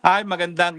Hi, magandang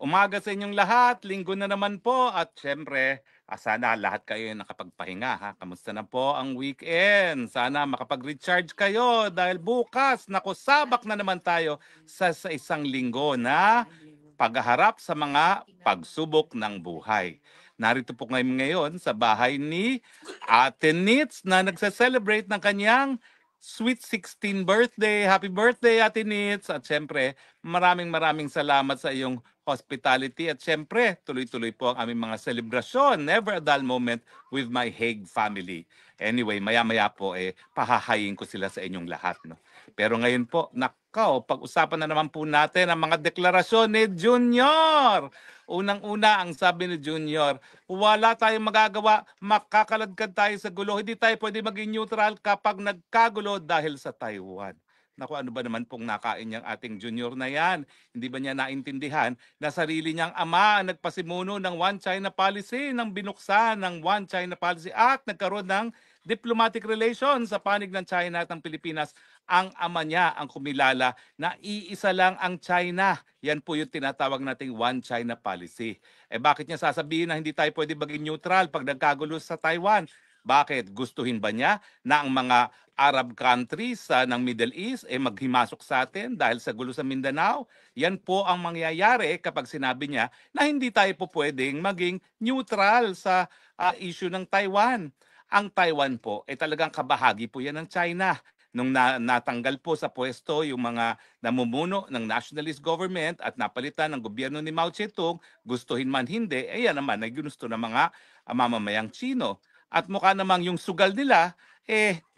umaga sa inyong lahat. Linggo na naman po at syempre, sana lahat kayo ay nakapagpahinga ha. Kamusta na po ang weekend? Sana makapag-recharge kayo dahil bukas, naku, sabak na naman tayo sa isang linggo na pagharap sa mga pagsubok ng buhay. Narito po ngayon sa bahay ni Ate Nits na nagse-celebrate ng kanyang sweet 16 birthday. Happy birthday, Ate Nits! At syempre, maraming salamat sa iyong hospitality at syempre, tuloy-tuloy po ang aming mga selebrasyon. Never a dull moment with my Hague family. Anyway, maya-maya po pahahayin ko sila sa inyong lahat. No? Pero ngayon po, nakaw, pag-usapan na naman po natin ang mga deklarasyon ni Junior. Unang-una, ang sabi ni Junior, wala tayong magagawa, makakaladkad tayo sa gulo. Hindi tayo pwede maging neutral kapag nagkagulo dahil sa Taiwan. Naku, ano ba naman pong nakain niyang ating Junior na yan? Hindi ba niya naintindihan na sarili niyang ama ang nagpasimuno ng One China Policy, ng binuksan ng One China Policy at nagkaroon ng diplomatic relations sa panig ng China at ng Pilipinas. Ang ama niya ang kumilala na iisa lang ang China. Yan po yung tinatawag nating One China Policy. Bakit niya sasabihin na hindi tayo pwede maging neutral pag nagkagulo sa Taiwan? Bakit? Gustuhin ba niya na ang mga Arab countries ng Middle East maghimasok sa atin dahil sa gulo sa Mindanao? Yan po ang mangyayari kapag sinabi niya na hindi tayo po pwedeng maging neutral sa issue ng Taiwan. Ang Taiwan po talagang kabahagi po yan ng China. Nung natanggal po sa pwesto yung mga namumuno ng nationalist government at napalitan ng gobyerno ni Mao Zedong, gustuhin man hindi, yan naman ay ginusto ng mga mamamayang Chino. At mukha namang yung sugal nila,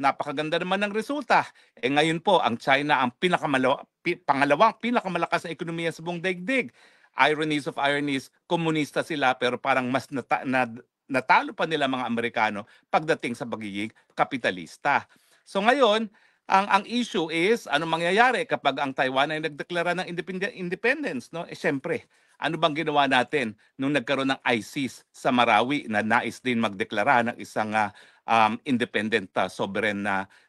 napakaganda naman ng resulta. Ngayon po, ang China ang pangalawang pinakamalakas na ekonomiya sa buong daigdig. Ironies of ironies, komunista sila pero parang mas natalo pa nila mga Amerikano pagdating sa pagiging kapitalista. So ngayon, ang issue is ano mangyayari kapag ang Taiwan ay nagdeklara ng independence, no? Syempre, ano bang ginawa natin nung nagkaroon ng ISIS sa Marawi na nais din magdeklara ng isang independent sovereign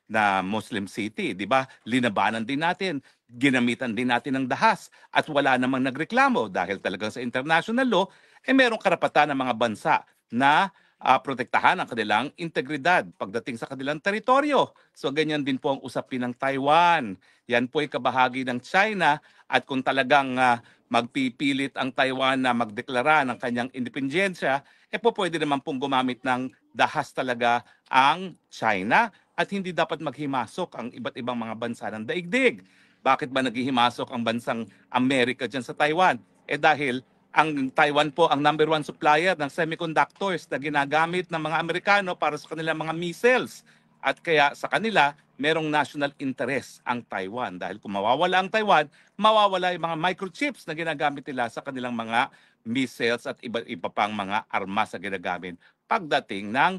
na Muslim city, di ba? Linabanan din natin, ginamitan din natin ng dahas at wala namang nagreklamo dahil talagang sa international law merong karapatan ng mga bansa na protektahan ang kanilang integridad pagdating sa kanilang teritoryo. So ganyan din po ang usapin ng Taiwan. Yan po ay kabahagi ng China at kung talagang magpipilit ang Taiwan na magdeklara ng kanyang independensya, po pwede naman pong gumamit ng dahas talaga ang China at hindi dapat maghimasok ang iba't ibang mga bansa ng daigdig. Bakit ba naghihimasok ang bansang Amerika dyan sa Taiwan? Dahil ang Taiwan po ang number one supplier ng semiconductors na ginagamit ng mga Amerikano para sa kanilang mga missiles. At kaya sa kanila, merong national interest ang Taiwan. Dahil kung mawawala ang Taiwan, mawawala yung mga microchips na ginagamit nila sa kanilang mga missiles at iba pang mga armas na ginagamit pagdating ng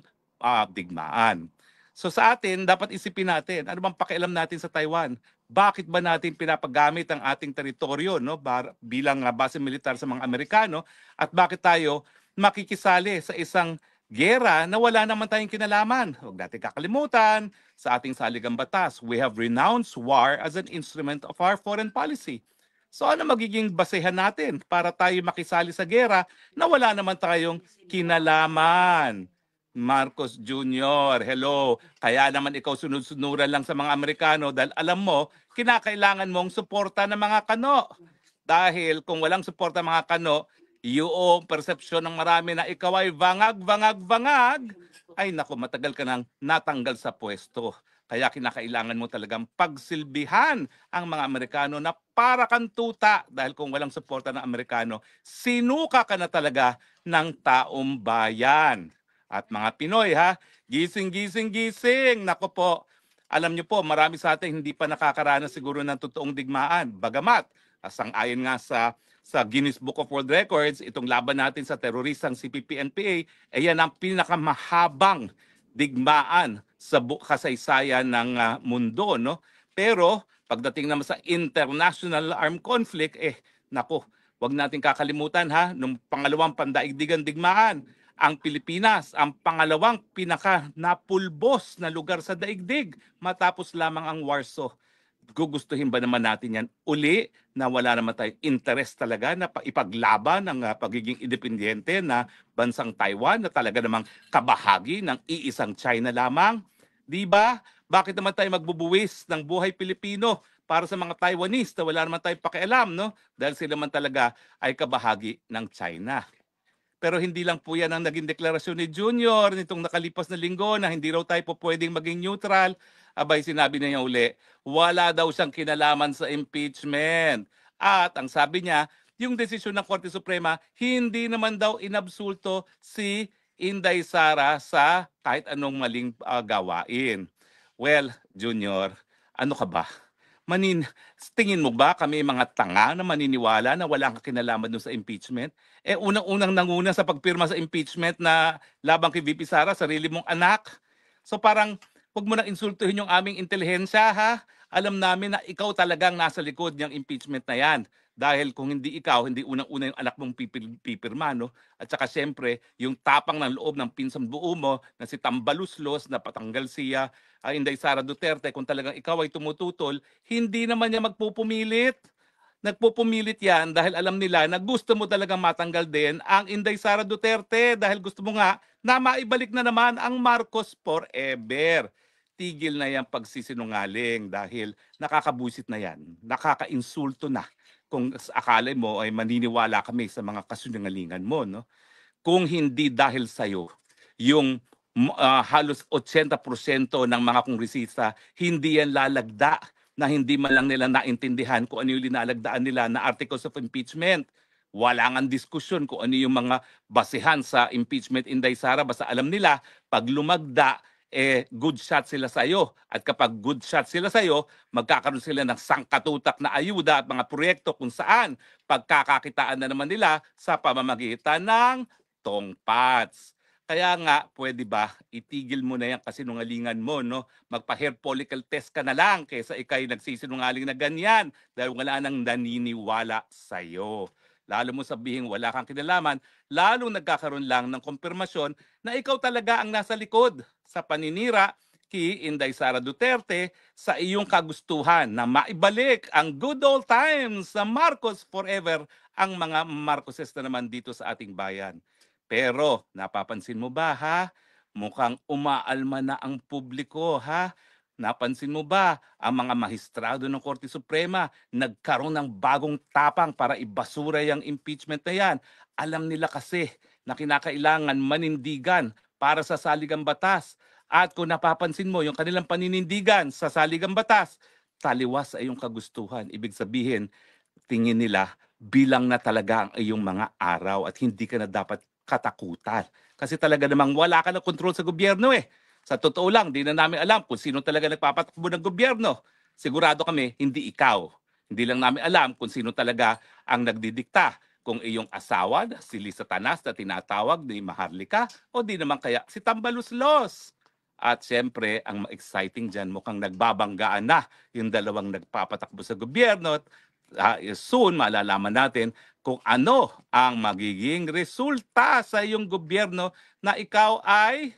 digmaan. So sa atin, dapat isipin natin, ano bang pakialam natin sa Taiwan? Bakit ba natin pinapagamit ang ating teritoryo bilang base militar sa mga Amerikano at bakit tayo makikisali sa isang gera na wala naman tayong kinalaman? Huwag natin kakalimutan sa ating saligang batas, we have renounced war as an instrument of our foreign policy. So ano magiging basehan natin para tayo makisali sa gera na wala naman tayong kinalaman? Marcos Jr., hello. Kaya naman ikaw sunod-sunuran lang sa mga Amerikano dahil alam mo, kinakailangan mong suporta ng mga kano. Dahil kung walang suporta ng mga kano, yung persepsyon ng marami na ikaw ay vangag, ay naku, matagal ka nang natanggal sa pwesto. Kaya kinakailangan mo talagang pagsilbihan ang mga Amerikano na para kang tuta dahil kung walang suporta ng Amerikano, sinuka ka na talaga ng taong bayan. At mga Pinoy ha, gising. Nako po, alam niyo po, marami sa atin hindi pa nakakaranas siguro ng totoong digmaan. Bagamat, sang-ayon nga sa Guinness Book of World Records, itong laban natin sa teroristang CPP-NPA, yan ang pinakamahabang digmaan sa kasaysayan ng mundo, no? Pero pagdating naman sa international armed conflict, nako, wag natin kakalimutan ha, nung pangalawang pandaigdigan digmaan, ang Pilipinas ang pangalawang pinaka napulbos na lugar sa daigdig matapos lamang ang Warsaw. gugustuhin ba naman natin yan uli na wala naman tayong interest talaga na ipaglaban ang pagiging independyente na bansang Taiwan na talaga namang kabahagi ng iisang China lamang? Di ba? Bakit naman tayo magbubuwis ng buhay Pilipino para sa mga Taiwanese na wala naman tayong pakialam, no? Dahil sila man talaga ay kabahagi ng China. Pero hindi lang po yan ang naging deklarasyon ni Junior nitong nakalipas na linggo na hindi raw tayo po pwedeng maging neutral. Abay, sinabi niya uli, wala daw siyang kinalaman sa impeachment. At ang sabi niya, yung desisyon ng Korte Suprema, hindi naman daw inabsulto si Inday Sara sa kahit anong maling gawain. Well, Junior, ano ka ba? Tingin mo ba kami mga tanga na maniniwala na walang kinalaman doon sa impeachment? Eh unang-unang nanguna sa pagpirma sa impeachment na labang kay VP Sara, sarili mong anak. So parang wag mo nang insultuhin yung aming intelihensya ha. Alam namin na ikaw talagang nasa likod ng impeachment na yan. Dahil kung hindi ikaw, hindi unang-una yung anak mong pipirma, no? At saka siyempre, yung tapang ng loob ng pinsang buo mo na si Tambaluslos na patanggal siya, Inday Sara Duterte, kung talagang ikaw ay tumututol, hindi naman niya magpupumilit. Nagpupumilit yan dahil alam nila na gusto mo talagang matanggal din ang Inday Sara Duterte dahil gusto mo nga na maibalik na naman ang Marcos forever. Tigil na yung pagsisinungaling dahil nakakabusit na yan. Nakakainsulto na kung akala mo ay maniniwala kami sa mga kasinungalingan mo. No? Kung hindi dahil sa'yo, yung halos 80% ng mga kongresista, hindi yan lalagda na hindi man lang nila naintindihan kung ano yung linalagdaan nila na articles of impeachment. Wala nga diskusyon kung ano yung mga basehan sa impeachment, Inday Sara. Basta alam nila, pag lumagda, good shot sila sa iyo. At kapag good shot sila sa iyo, magkakaroon sila ng sangkatutak na ayuda at mga proyekto kung saan pagkakakitaan na naman nila sa pamamagitan ng tongpats. Kaya nga, pwede ba, itigil mo na yan kasinungalingan mo, no? Magpa-hair follicle test ka na lang kaysa ikay nagsisinungaling na ganyan dahil wala nang naniniwala sa'yo. Lalo mo sabihin wala kang kinalaman, lalong nagkakaroon lang ng kumpirmasyon na ikaw talaga ang nasa likod sa paninira kay Inday Sara Duterte sa iyong kagustuhan na maibalik ang good old times sa Marcos forever ang mga Marcoses na naman dito sa ating bayan. Pero napapansin mo ba ha? Mukhang umaalma na ang publiko ha? Napansin mo ba ang mga mahistrado ng Korte Suprema nagkaroon ng bagong tapang para ibasura yung impeachment na yan? Alam nila kasi na kinakailangan manindigan para sa saligang batas. At kung napapansin mo yung kanilang paninindigan sa saligang batas, taliwas sa iyong kagustuhan. Ibig sabihin, tingin nila bilang na talaga ang iyong mga araw at hindi ka na dapat katakutan. Kasi talaga namang wala ka ng kontrol sa gobyerno eh. Sa totoo lang, di na namin alam kung sino talaga nagpapatakbo ng gobyerno. Sigurado kami, hindi ikaw. Hindi lang namin alam kung sino talaga ang nagdidikta. Kung iyong asawa, si Lisa Tanas na tinatawag ni Maharlika, o di naman kaya si Tambaluslos. At siyempre, ang exciting dyan, mukhang nagbabanggaan na yung dalawang nagpapatakbo sa gobyerno. Soon, malalaman natin kung ano ang magiging resulta sa iyong gobyerno na ikaw ay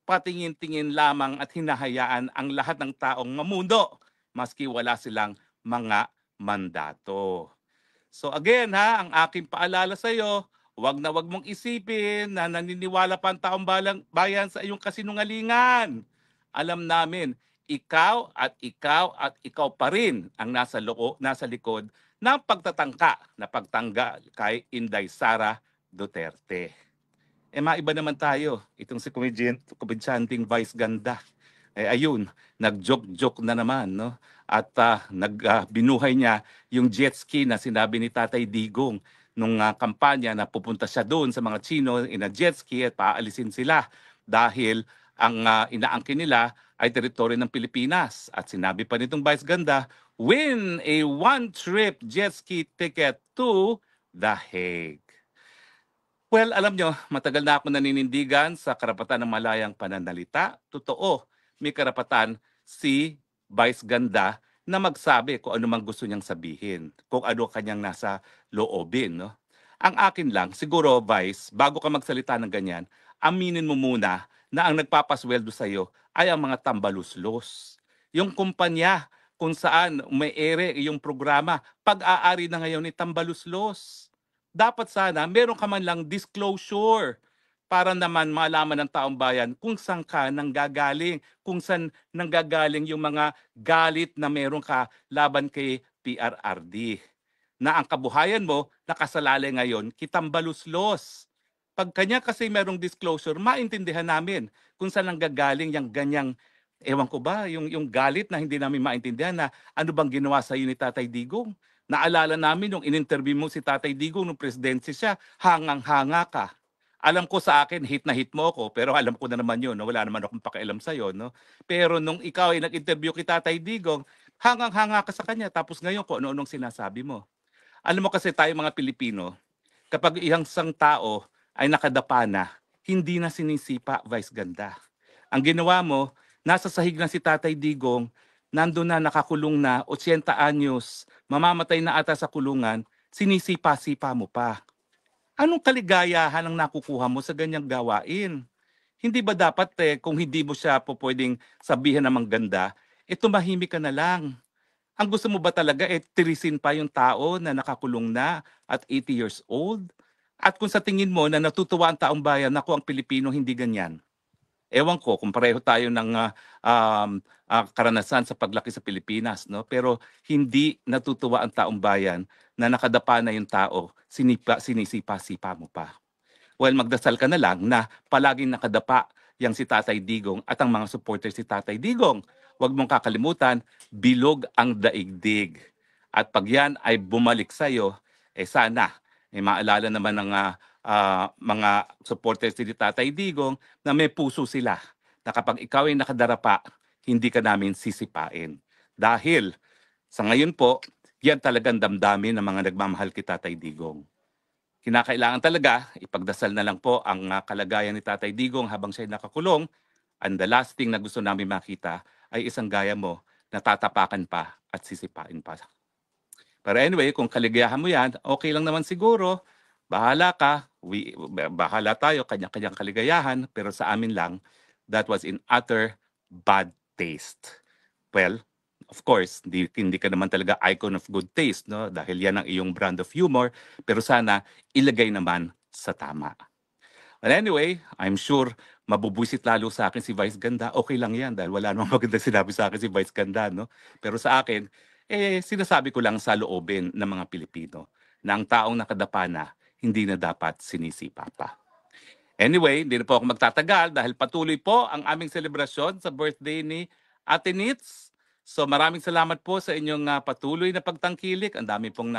patingin-tingin lamang at hinahayaan ang lahat ng taong mamuno maski wala silang mga mandato. So again ha, ang aking paalala sa iyo, wag na wag mong isipin na naniniwala pa ang taong bayan sa iyong kasinungalingan. Alam namin, ikaw at ikaw at ikaw pa rin ang nasa likod ng pagtatangka na pagtanggal kay Inday Sara Duterte. Maiba naman tayo. Itong si komedyanting Vice Ganda. Ayun, nag-joke-joke na naman, no? At binuhay niya yung jet ski na sinabi ni Tatay Digong nung kampanya na pupunta siya doon sa mga Chino in a jet ski at paalisin sila dahil ang inaangkin nila ay teritoryo ng Pilipinas. At sinabi pa nitong Vice Ganda, win a one-trip jet ski ticket to The Hague. Well, alam nyo, matagal na ako naninindigan sa karapatan ng malayang pananalita. Totoo, may karapatan si Vice Ganda na magsabi kung ano mang gusto niyang sabihin, kung ano kanyang nasa loobin. No? Ang akin lang, siguro Vice, bago ka magsalita ng ganyan, aminin mo muna na ang nagpapasweldo sa iyo ay ang mga tambaluslos. Yung kumpanya kung saan may ere yung programa. Pag-aari na ngayon ni Tambaluslos. Dapat sana meron ka man lang disclosure para naman malaman ng taong bayan kung saan ka nanggagaling, kung saan nanggagaling yung mga galit na meron ka laban kay PRRD. Na ang kabuhayan mo nakasalalay ngayon kitambaluslos. Pag kanya kasi merong disclosure, maintindihan namin kung saan nanggagaling yung ganyang, ewan ko ba, yung galit na hindi namin maintindihan na ano bang ginawa sa iyo ni Tatay Digong. Naalala namin nung in-interview mo si Tatay Digong nung presidente siya, hangang-hanga ka. Alam ko sa akin, hit na hit mo ako, pero alam ko na naman yun, no? Wala naman akong pakialam sa'yo. No? Pero nung ikaw ay nag-interview kay Tatay Digong, hangang-hanga ka sa kanya, tapos ngayon ko ano-anong sinasabi mo. Alam mo kasi tayo mga Pilipino, kapag isang tao ay nakadapa na, hindi na sinisipa, Vice Ganda. Ang ginawa mo, nasa sahig na si Tatay Digong, nandun na, nakakulong na, 80 anyos, mamamatay na ata sa kulungan, sinisipa-sipa mo pa. Anong kaligayahan ang nakukuha mo sa ganyang gawain? Hindi ba dapat kung hindi mo siya po pwedeng sabihan ng ganda, tumahimik ka na lang. Ang gusto mo ba talaga tirisin pa yung tao na nakakulong na at 80 years old? At kung sa tingin mo na natutuwa ang taong bayan, naku, ang Pilipino hindi ganyan. Ewan ko kung pareho tayo ng karanasan sa paglaki sa Pilipinas, no? Pero hindi natutuwa ang taong bayan na nakadapa na yung tao, sinisipa-sipa mo pa. Well, magdasal ka na lang na palaging nakadapa yang si Tatay Digong at ang mga supporters si Tatay Digong. Huwag mong kakalimutan, bilog ang daigdig. At pag yan ay bumalik sa'yo, sana, maalala naman ng mga supporters ni Tatay Digong na may puso sila. Na kapag ikaw ay nakadarapa, hindi ka namin sisipain. Dahil sa ngayon po, yan talagang damdamin ng mga nagmamahal kay Tatay Digong. Kinakailangan talaga, ipagdasal na lang po ang kalagayan ni Tatay Digong habang siya nakakulong. And the last thing na gusto namin makita ay isang gaya mo na tatapakan pa at sisipain pa. Pero anyway, kung kaligayahan mo yan, okay lang naman siguro. Bahala ka. Bahala tayo, kanya-kanyang kaligayahan. Pero sa amin lang, that was in utter bad taste. Well, of course, hindi ka naman talaga icon of good taste, no? Dahil yan ang iyong brand of humor. Pero sana, ilagay naman sa tama. But anyway, I'm sure mabubwisit lalo sa akin si Vice Ganda. Okay lang yan dahil wala namang magandang sinabi sa akin si Vice Ganda, no? Pero sa akin, sinasabi ko lang sa loobin ng mga Pilipino na ang taong nakadapa na, hindi na dapat sinisipa pa. Anyway, hindi na po ako magtatagal dahil patuloy po ang aming selebrasyon sa birthday ni Ate Nits. So maraming salamat po sa inyong patuloy na pagtangkilik. Ang dami pong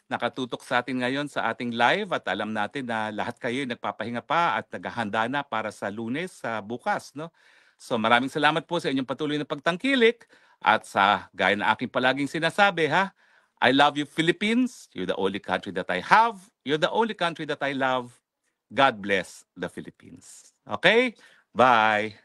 nakatutok sa atin ngayon sa ating live at alam natin na lahat kayo nagpapahinga pa at naghahanda na para sa Lunes sa bukas, no? So maraming salamat po sa inyong patuloy na pagtangkilik at sa gaya na aking palaging sinasabi, ha, I love you Philippines. You're the only country that I have. You're the only country that I love. God bless the Philippines. Okay? Bye.